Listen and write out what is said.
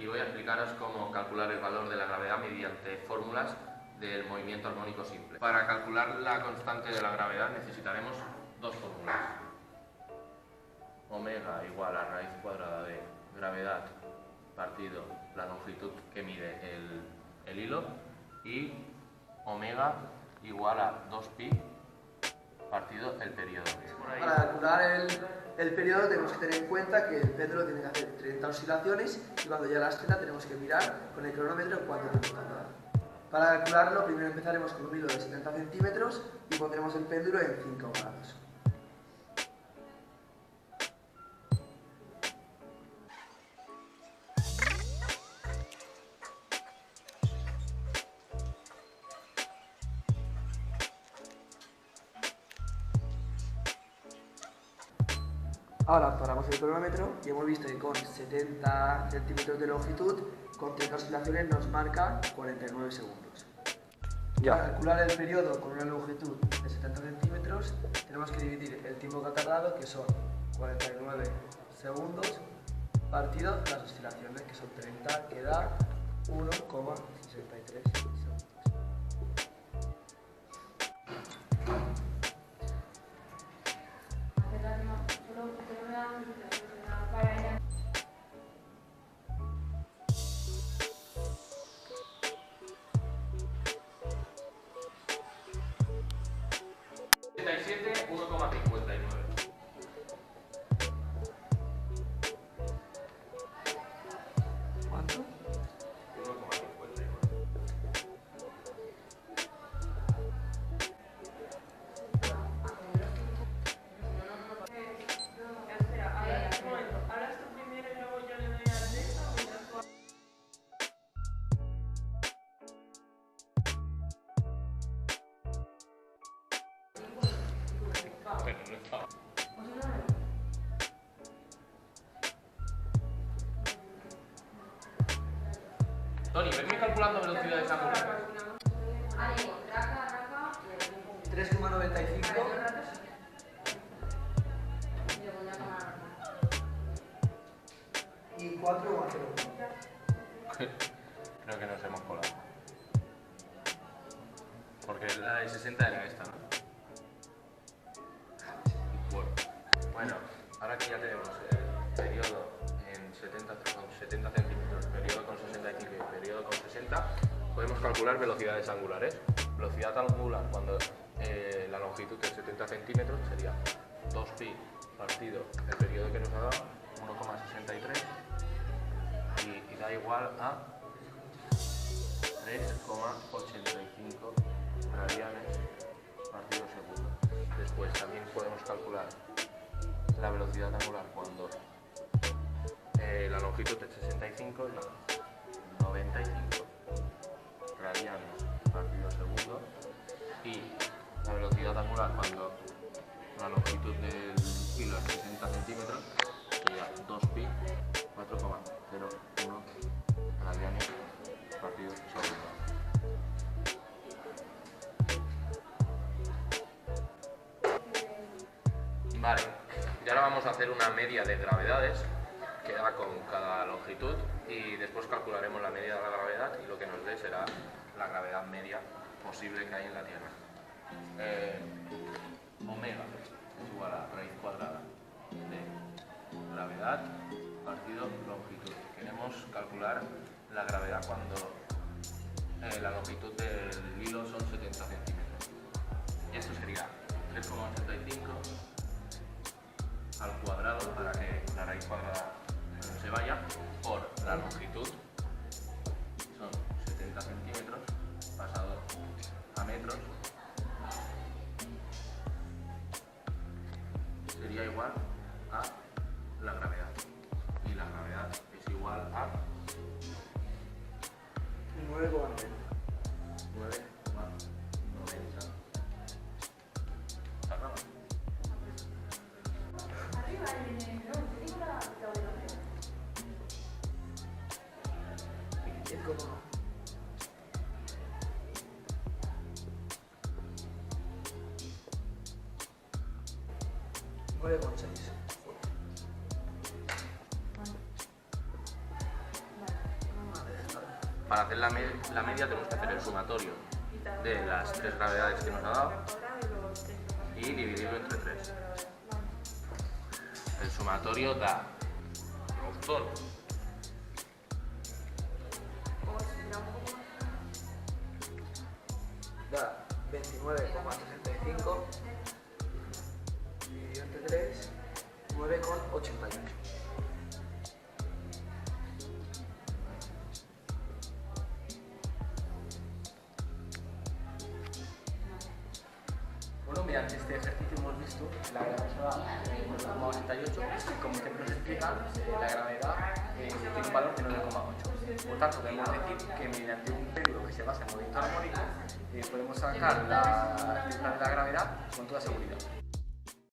y voy a explicaros cómo calcular el valor de la gravedad mediante fórmulas del movimiento armónico simple. Para calcular la constante de la gravedad necesitaremos dos fórmulas. Omega igual a raíz cuadrada de gravedad partido la longitud que mide el hilo y omega igual a 2pi partido el periodo. Para calcular el periodo tenemos que tener en cuenta que el péndulo tiene que hacer 30 oscilaciones y cuando llegue a las 30 tenemos que mirar con el cronómetro cuánto tiempo tarda. Para calcularlo primero empezaremos con un hilo de 70 centímetros y pondremos el péndulo en 5 grados. Ahora paramos el cronómetro y hemos visto que con 70 centímetros de longitud, con 30 oscilaciones nos marca 49 segundos. Para calcular el periodo con una longitud de 70 centímetros, tenemos que dividir el tiempo que ha tardado, que son 49 segundos, partido las oscilaciones, que son 30, que da 1,63 segundos. ¿Cuánto? 1,59. Toni, venme calculando velocidades angulares. 3,95 y 4,0. Creo que nos hemos colado. Porque la de 60 era esta, ¿no? Bueno, ahora que ya tenemos el periodo en 70 centímetros, periodo con 65 y periodo con 60, podemos calcular velocidades angulares. Velocidad angular cuando la longitud es 70 centímetros sería 2pi partido el periodo que nos ha dado, 1,63, y da igual a 3,85 radianes partido segundo. Después también podemos calcular la velocidad angular cuando la longitud es 65 y 95 radianes partido segundo, y la velocidad angular cuando la longitud del hilo es 60 centímetros sería 2pi 4,01 radianes partido segundo. Vale, y ahora vamos a hacer una media de gravedades que da con cada longitud y después calcularemos la media de la gravedad y lo que nos dé será la gravedad media posible que hay en la Tierra. Omega es igual a raíz cuadrada de gravedad partido longitud. Queremos calcular la gravedad cuando la longitud del hilo son 70 centímetros. Y esto sería 3,85 al cuadrado, para que la raíz cuadrada no se vaya, por la longitud, son 70 centímetros, pasado a metros, sería igual a la gravedad. Y la gravedad es igual a 9,90. 9,90. Nueve con 6. para hacer la media tenemos que hacer el sumatorio de las 3 gravedades que nos ha dado y dividirlo entre 3. El sumatorio da son da 29,65 dividido entre 3, 9,88. Bueno, mediante este ejercicio hemos visto la gravedad de 9,88 y como siempre nos explican, la gravedad tiene un valor de 9,8. Por tanto, podemos decir que mediante un péndulo que se basa en movimiento armónico podemos sacar la cifra de la gravedad con toda seguridad.